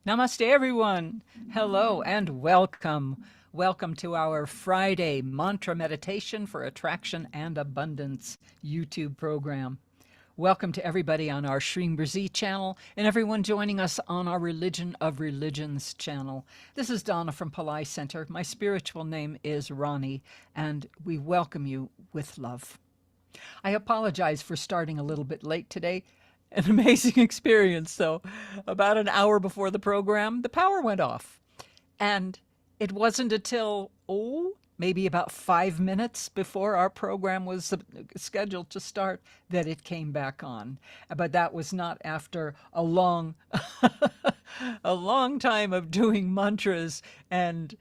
Namaste, everyone. Hello and welcome. Welcome to our Friday Mantra Meditation for Attraction and Abundance YouTube program. Welcome to everybody on our Shreem Brzee channel and everyone joining us on our Religion of Religions channel. This is Donna from Pillai Center. My spiritual name is Ronnie, and we welcome you with love. I apologize for starting a little bit late today. An amazing experience. So, about an hour before the program, the power went off. And it wasn't until, maybe about 5 minutes before our program was scheduled to start that it came back on. But that was not after a long, a long time of doing mantras and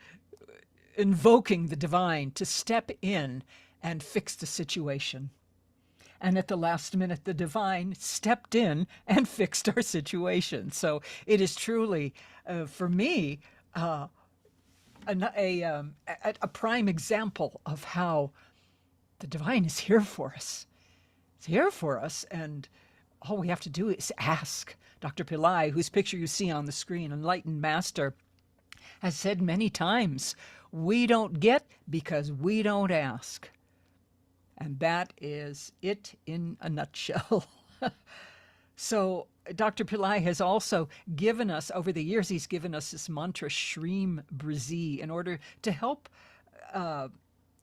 invoking the divine to step in and fix the situation. And at the last minute, the divine stepped in and fixed our situation. So it is truly, for me, a prime example of how the divine is here for us. It's here for us, and all we have to do is ask. Dr. Pillai, whose picture you see on the screen, enlightened master, has said many times, we don't get because we don't ask. And that is it in a nutshell. So Dr. Pillai has also given us, over the years, he's given us this mantra, Shreem Brzee, in order to help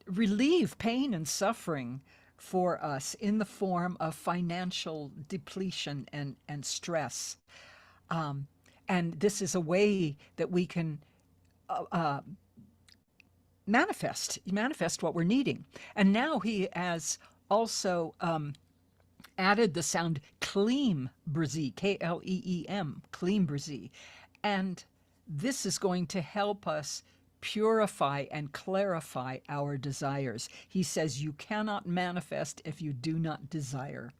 relieve pain and suffering for us in the form of financial depletion and stress. And this is a way that we can manifest what we're needing. And now he has also added the sound Kleem Brzee, Kleem, Kleem Brzee. And this is going to help us purify and clarify our desires. He says you cannot manifest if you do not desire.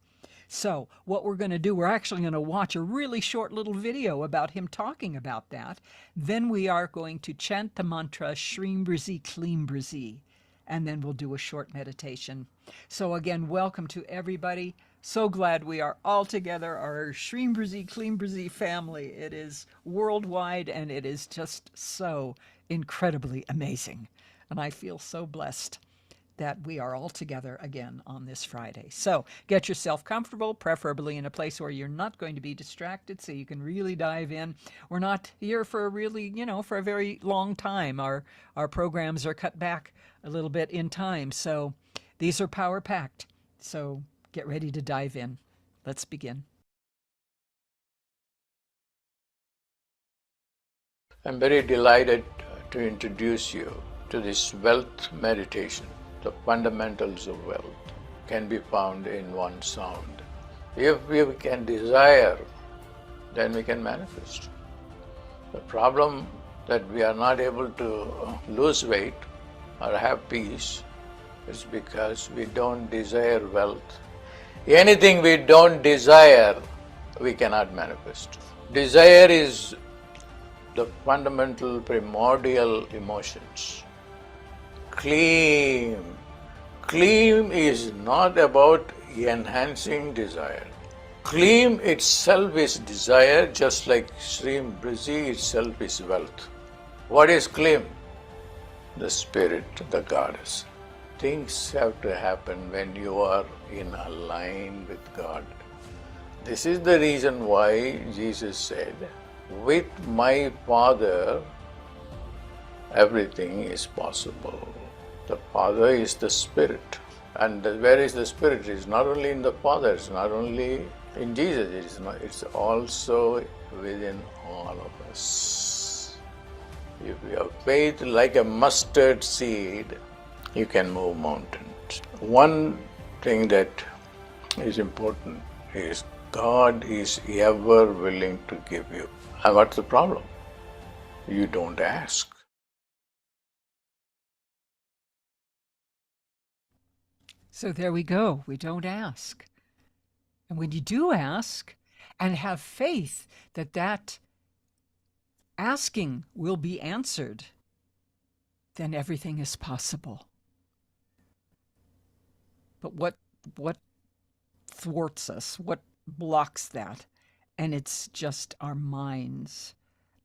So what we're going to do, we're actually going to watch a really short little video about him talking about that. Then we are going to chant the mantra Shreem Brzee Kleem Brzee, and then we'll do a short meditation. So again, welcome to everybody. So glad we are all together, our Shreem Brzee Kleem Brzee family. It is worldwide, and it is just so incredibly amazing. And I feel so blessed that we are all together again on this Friday. So get yourself comfortable, preferably in a place where you're not going to be distracted so you can really dive in. We're not here for a really, for a very long time. Our programs are cut back a little bit in time. So these are power packed. So get ready to dive in. Let's begin. I'm very delighted to introduce you to this wealth meditation. The fundamentals of wealth can be found in one sound. If we can desire, then we can manifest. The problem that we are not able to lose weight or have peace is because we don't desire wealth. Anything we don't desire, we cannot manifest. Desire is the fundamental primordial emotions. Kleem. Kleem is not about enhancing desire. Kleem itself is desire, just like Shreem Brzee itself is wealth. What is Kleem? The spirit, the goddess. Things have to happen when you are in a line with God. This is the reason why Jesus said, with my Father, everything is possible. The Father is the Spirit. And where is the Spirit? It is not only in the Father, it's not only in Jesus, it's also within all of us. If you have faith like a mustard seed, you can move mountains. One thing that is important is God is ever willing to give you. And what's the problem? You don't ask. So there we go. We don't ask. And when you do ask and have faith that that asking will be answered, then everything is possible. But what thwarts us? What blocks that? And it's just our minds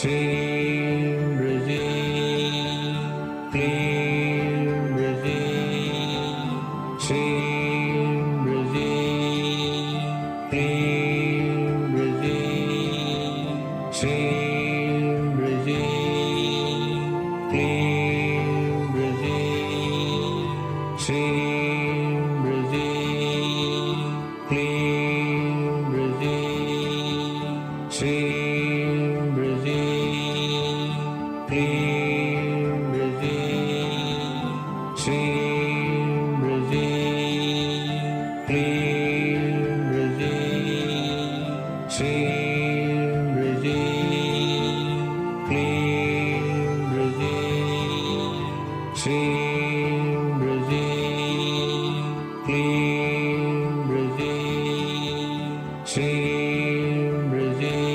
Shreem Brzee Kleem Brzee, Shreem Brzee Kleem Brzee, Shreem Brzee Kleem Brzee, Shreem Brzee Kleem Brzee, Shreem Brzee Kleem Brzee, Shreem Brzee Kleem Brzee, Shreem Brzee Kleem Brzee, Shreem Brzee Kleem Brzee, Shreem Brzee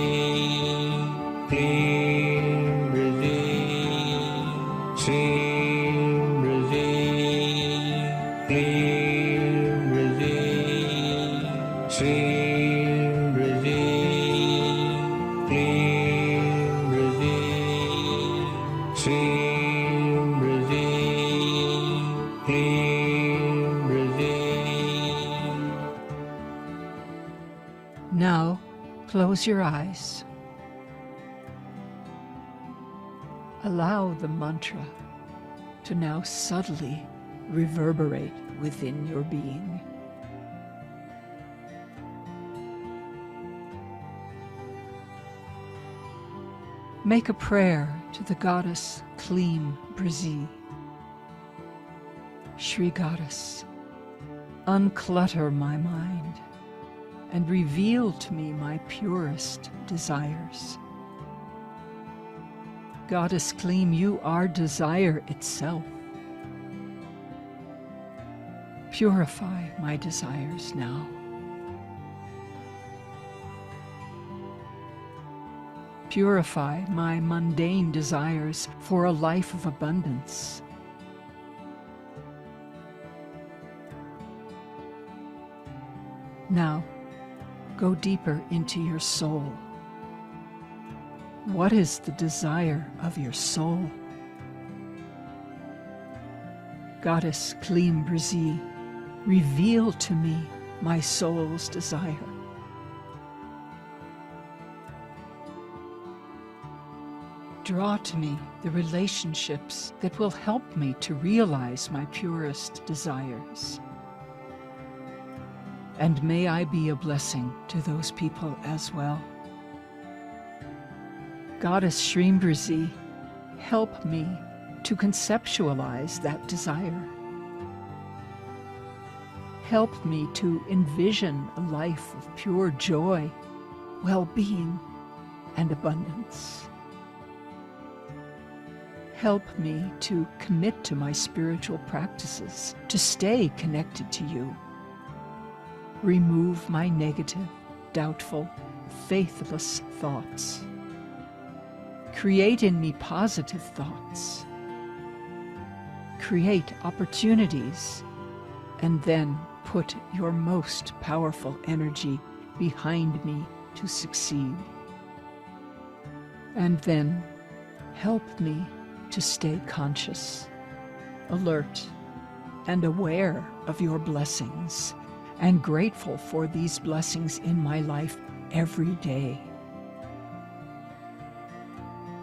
Kleem Brzee, Shreem Brzee Kleem Brzee, Shreem Brzee Kleem Brzee, Shreem Brzee Kleem Brzee. Now, close your eyes. Allow the mantra to now subtly reverberate within your being. Make a prayer to the goddess Kleem Brzee. Shri Goddess, unclutter my mind and reveal to me my purest desires. Goddess Kleem, you are desire itself. Purify my desires now. Purify my mundane desires for a life of abundance. Now, go deeper into your soul. What is the desire of your soul? Goddess Kleem Brzee, reveal to me my soul's desire. Draw to me the relationships that will help me to realize my purest desires. And may I be a blessing to those people as well. Goddess Shreem Brzee, help me to conceptualize that desire. Help me to envision a life of pure joy, well-being, and abundance. Help me to commit to my spiritual practices, to stay connected to you. Remove my negative, doubtful, faithless thoughts. Create in me positive thoughts. Create opportunities, and then put your most powerful energy behind me to succeed. And then help me to stay conscious, alert, and aware of your blessings, and grateful for these blessings in my life every day.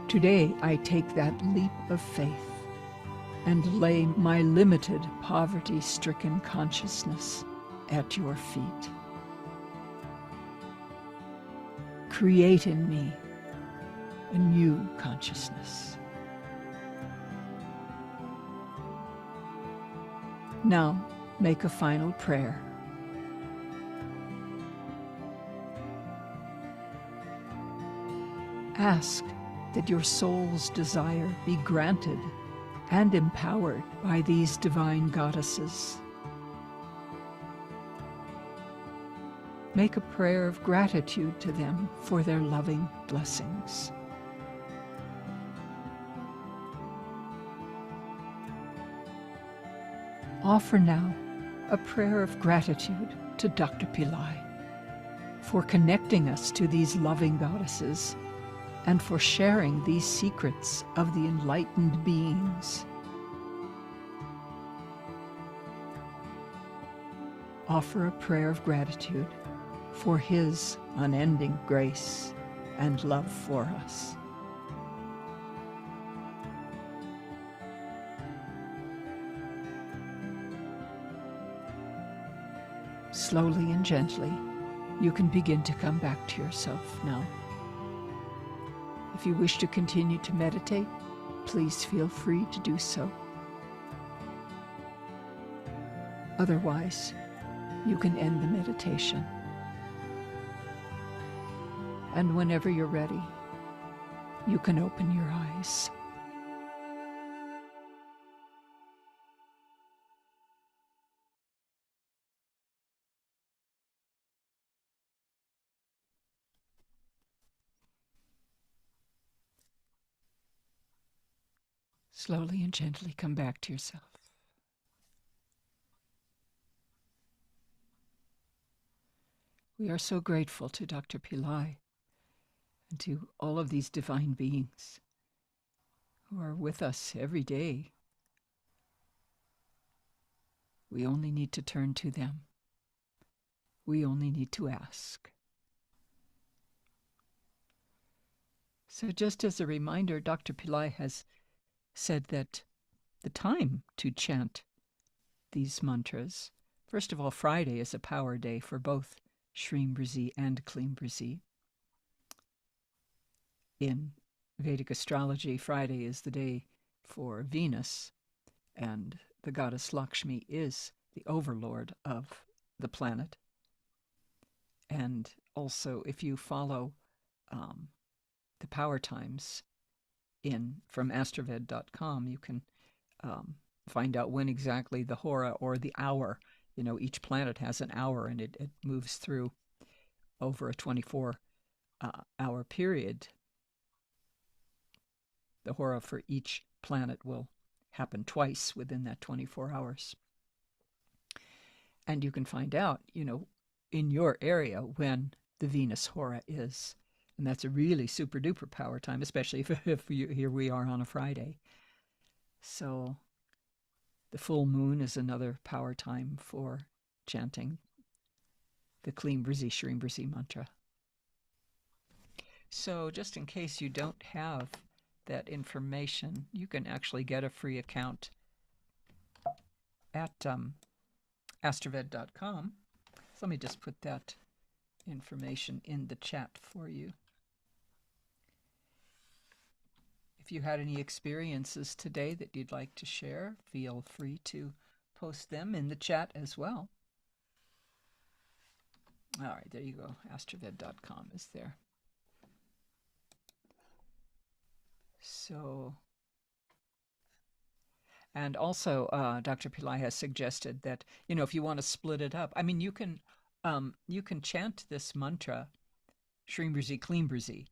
Today, I take that leap of faith and lay my limited, poverty-stricken consciousness at your feet. Create in me a new consciousness. Now, make a final prayer. Ask that your soul's desire be granted and empowered by these divine goddesses. Make a prayer of gratitude to them for their loving blessings. Offer now a prayer of gratitude to Dr. Pillai for connecting us to these loving goddesses and for sharing these secrets of the enlightened beings. Offer a prayer of gratitude for His unending grace and love for us. Slowly and gently, you can begin to come back to yourself now. If you wish to continue to meditate, please feel free to do so. Otherwise, you can end the meditation. And whenever you're ready, you can open your eyes. Slowly and gently come back to yourself. We are so grateful to Dr. Pillai and to all of these divine beings who are with us every day. We only need to turn to them. We only need to ask. So just as a reminder, Dr. Pillai has said that the time to chant these mantras, first of all, Friday is a power day for both Shreem Brzee and Kleem Brzee. In Vedic astrology, Friday is the day for Venus, and the goddess Lakshmi is the overlord of the planet. And also, if you follow the power times from astroved.com, you can find out when exactly the hora, or the hour, each planet has an hour, and it moves through over a 24-hour period. The hora for each planet will happen twice within that 24 hours. And you can find out, in your area when the Venus hora is. And that's a really super duper power time, especially if here we are on a Friday. So the full moon is another power time for chanting the Kleem Brzee, Shreem Brzee mantra. So just in case you don't have that information, you can actually get a free account at astroved.com. So let me just put that information in the chat for you. If you had any experiences today that you'd like to share, feel free to post them in the chat as well. All right, there you go. astroved.com is there. So, and also Dr. Pillai has suggested that, if you want to split it up, you can chant this mantra, Shreem Brzee Kleem Brzee,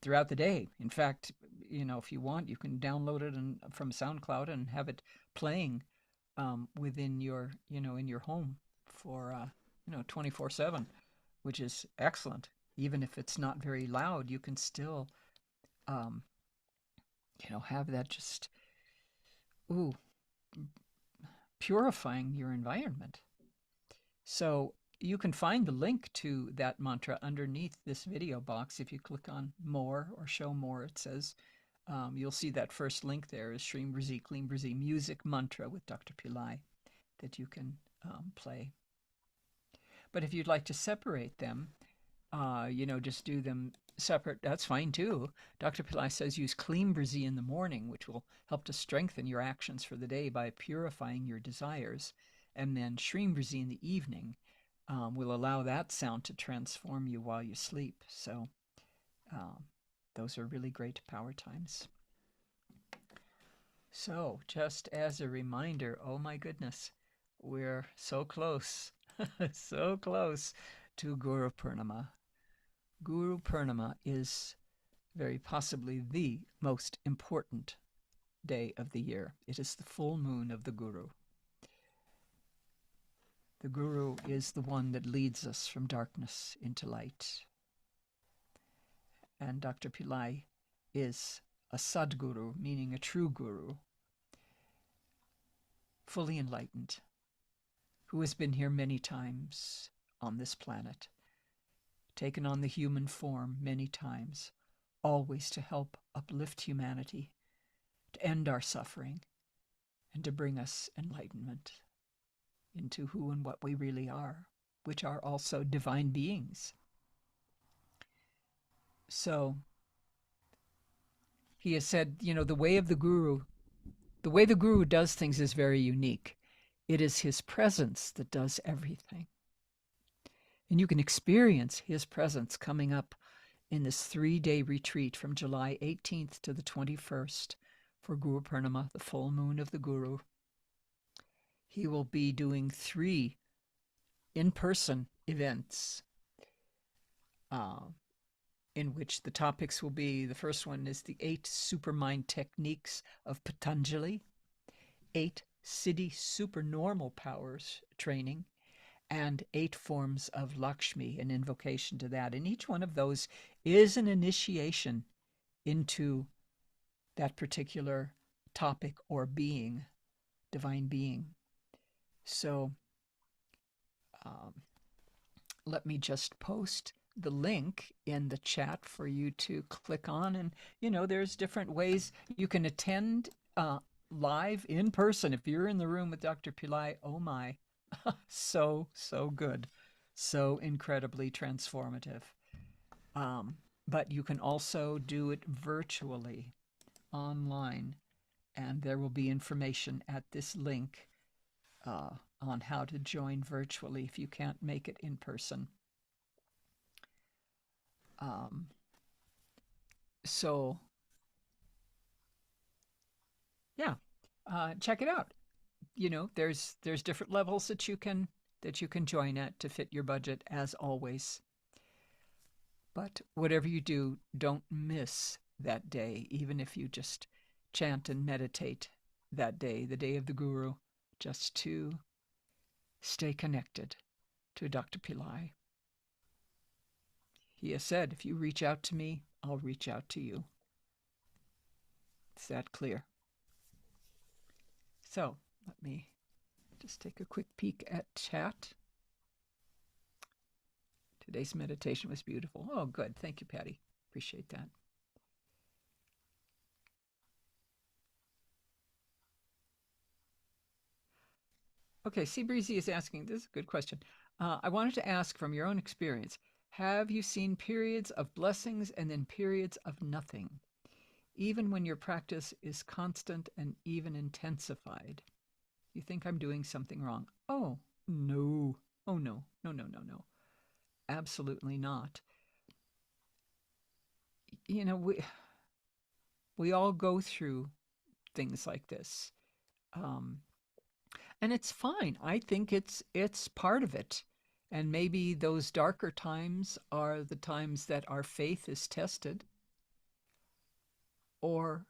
throughout the day. In fact, if you want, you can download it from SoundCloud and have it playing within your, in your home for, 24/7, which is excellent. Even if it's not very loud, you can still, have that just, purifying your environment. So you can find the link to that mantra underneath this video box. If you click on more or show more, it says, you'll see that first link there is Shreem Brzee Kleem Brzee music mantra with Dr. Pillai that you can play. But if you'd like to separate them, just do them separate, that's fine too. Dr. Pillai says use Kleem Brzee in the morning, which will help to strengthen your actions for the day by purifying your desires. And then Shreem Brzee in the evening will allow that sound to transform you while you sleep. So those are really great power times. So just as a reminder, oh my goodness, we're so close, so close to Guru Purnima. Guru Purnima is very possibly the most important day of the year. It is the full moon of the Guru. The Guru is the one that leads us from darkness into light. And Dr. Pillai is a Sadguru, meaning a true guru, fully enlightened, who has been here many times on this planet, taken on the human form many times, always to help uplift humanity, to end our suffering, and to bring us enlightenment into who and what we really are, which are also divine beings. So he has said, the way of the guru, the way the guru does things is very unique. It is his presence that does everything. And you can experience his presence coming up in this 3-day retreat from July 18th to the 21st for Guru Purnima, the full moon of the Guru. He will be doing 3 in-person events in which the topics will be, the first one is the 8 supermind techniques of Patanjali, 8 Siddhi supernormal powers training, and 8 forms of Lakshmi, an invocation to that. And each one of those is an initiation into that particular topic or being, divine being. So let me just post the link in the chat for you to click on. And, there's different ways you can attend live in person. If you're in the room with Dr. Pillai, oh my, so good, so incredibly transformative. But you can also do it virtually online, and there will be information at this link on how to join virtually if you can't make it in person. So yeah, check it out. There's different levels that you can join at to fit your budget, as always. But whatever you do, don't miss that day, even if you just chant and meditate that day, the day of the Guru, just to stay connected to Dr. Pillai. He has said, if you reach out to me, I'll reach out to you. It's that clear. So let me just take a quick peek at chat. Today's meditation was beautiful. Oh, good. Thank you, Patty. Appreciate that. Okay, Shreem Brzee is asking, this is a good question. I wanted to ask, from your own experience, have you seen periods of blessings and then periods of nothing, even when your practice is constant and even intensified? You think I'm doing something wrong? Oh, no. Oh, no. No. Absolutely not. We all go through things like this. And it's fine. I think it's part of it. And maybe those darker times are the times that our faith is tested, or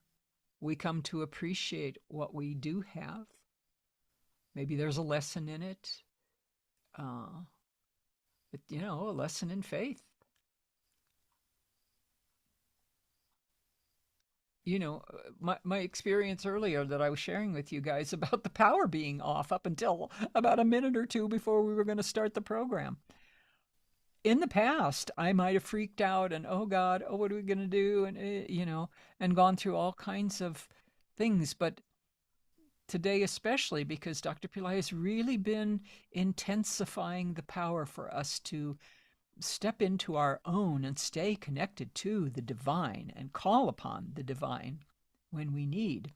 we come to appreciate what we do have. Maybe there's a lesson in it, a lesson in faith. My experience earlier that I was sharing with you guys about the power being off up until about a minute or two before we were going to start the program. In the past, I might have freaked out and, oh God, what are we going to do? And, and gone through all kinds of things. But today, especially because Dr. Pillai has really been intensifying the power for us to step into our own and stay connected to the divine and call upon the divine when we need.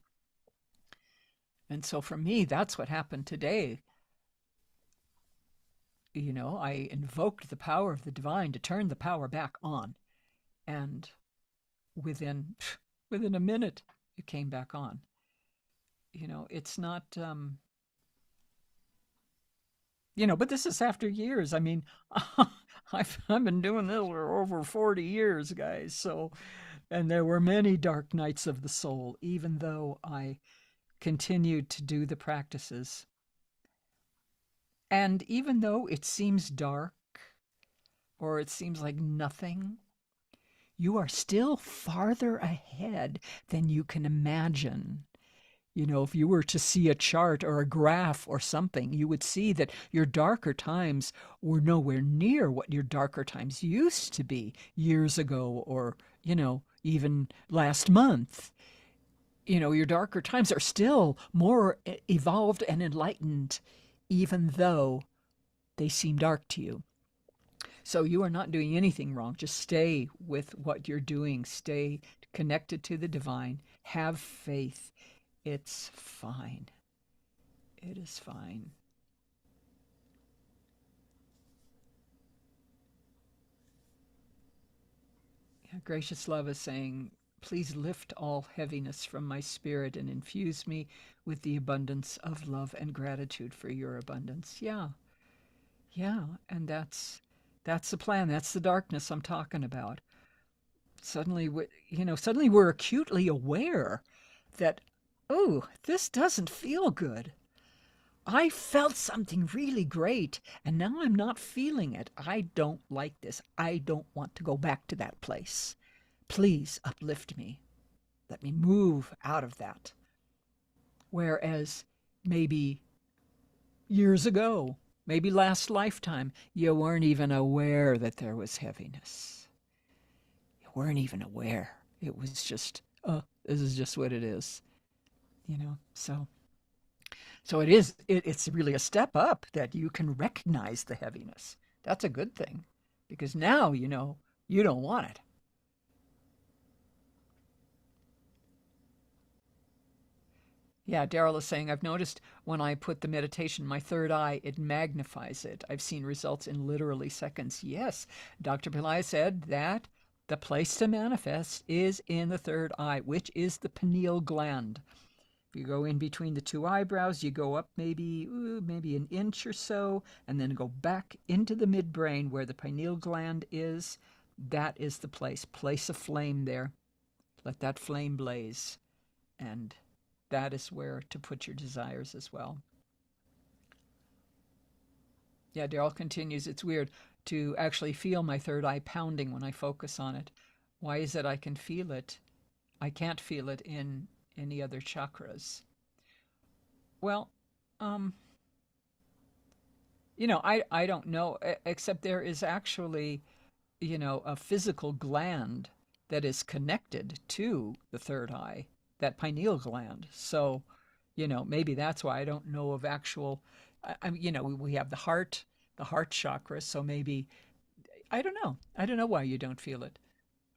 And so for me, that's what happened today. I invoked the power of the divine to turn the power back on. And within a minute, it came back on. It's not, but this is after years. I mean, I've been doing this for over 40 years, guys. So, and there were many dark nights of the soul, even though I continued to do the practices. And even though it seems dark, or it seems like nothing, you are still farther ahead than you can imagine. If you were to see a chart or a graph or something, you would see that your darker times were nowhere near what your darker times used to be years ago or, even last month. Your darker times are still more evolved and enlightened, even though they seem dark to you. So you are not doing anything wrong. Just stay with what you're doing. Stay connected to the divine. Have faith. It's fine. It is fine. Yeah, gracious love is saying, please lift all heaviness from my spirit and infuse me with the abundance of love and gratitude for your abundance. Yeah. Yeah. And that's the plan. That's the darkness I'm talking about. Suddenly, suddenly we're acutely aware that, oh, this doesn't feel good. I felt something really great, and now I'm not feeling it. I don't like this. I don't want to go back to that place. Please uplift me. Let me move out of that. Whereas maybe years ago, maybe last lifetime, you weren't even aware that there was heaviness. You weren't even aware. It was just, this is just what it is. So it's really a step up that you can recognize the heaviness. That's a good thing, because now you don't want it. Yeah, Daryl is saying, I've noticed when I put the meditation in my third eye, it magnifies it. I've seen results in literally seconds. Yes, Dr. Pillai said that the place to manifest is in the third eye, which is the pineal gland. You go in between the two eyebrows, you go up maybe an inch or so, and then go back into the midbrain where the pineal gland is. That is the place. Place a flame there. Let that flame blaze. And that is where to put your desires as well. Yeah, Daryl continues, it's weird to actually feel my third eye pounding when I focus on it. Why is it I can feel it? I can't feel it in any other chakras. Well, I don't know, except there is actually, a physical gland that is connected to the third eye, that pineal gland. So, maybe that's why I don't know of actual, we have the heart chakra. So maybe, I don't know. I don't know why you don't feel it.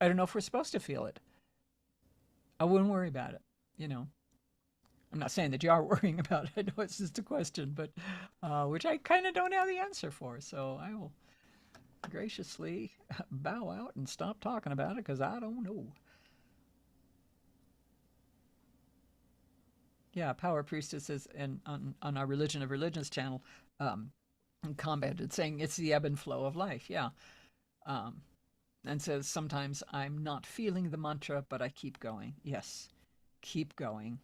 I don't know if we're supposed to feel it. I wouldn't worry about it. I'm not saying that you are worrying about it. I know it's just a question, but which I kind of don't have the answer for. So I will graciously bow out and stop talking about it because I don't know. Yeah, Power Priestess is on our Religion of Religions channel commented saying it's the ebb and flow of life. Yeah. And says sometimes I'm not feeling the mantra, but I keep going. Yes, keep going.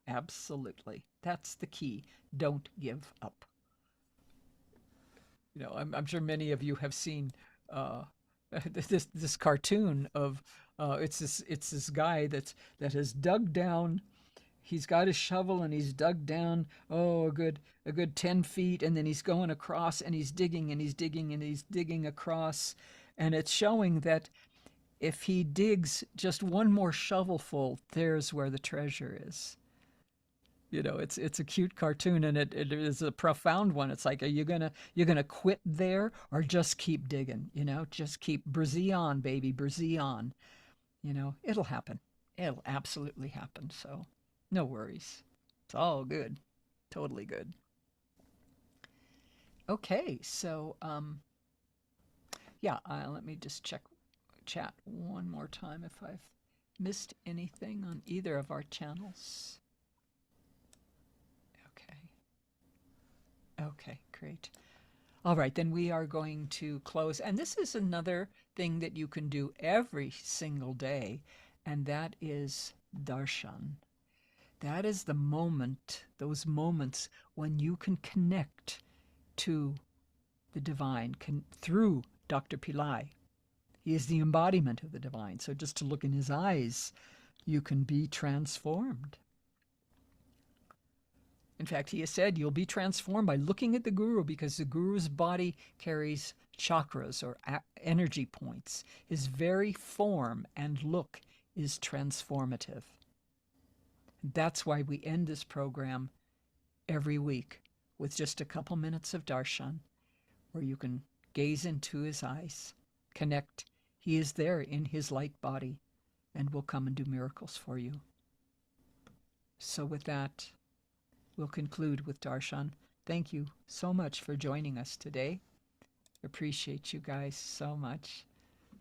Absolutely. That's the key. Don't give up. I'm sure many of you have seen this cartoon of it's this guy that has dug down. He's got his shovel and he's dug down a good 10 feet, and then he's going across and he's digging and he's digging and he's digging across, and it's showing that if he digs just one more shovelful, there's where the treasure is. It's a cute cartoon, and it is a profound one. It's like, are you gonna quit there or just keep digging? Just keep Brzee on, baby, Brzee on. It'll happen. It'll absolutely happen. So no worries. It's all good. Totally good. Okay, so yeah, let me just check chat one more time if I've missed anything on either of our channels. Okay, great. All right, then we are going to close. And this is another thing that you can do every single day, and that is Darshan. That is the moment, those moments when you can connect to the divine through Dr. Pillai. He is the embodiment of the divine. So just to look in his eyes, you can be transformed. In fact, he has said you'll be transformed by looking at the guru, because the guru's body carries chakras or energy points. His very form and look is transformative. That's why we end this program every week with just a couple minutes of darshan, where you can gaze into his eyes, connect. He is there in his light body and will come and do miracles for you. So with that, we'll conclude with darshan. Thank you so much for joining us today. Appreciate you guys so much.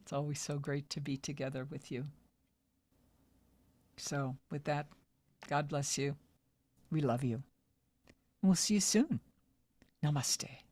It's always so great to be together with you. So with that, God bless you. We love you. And we'll see you soon. Namaste.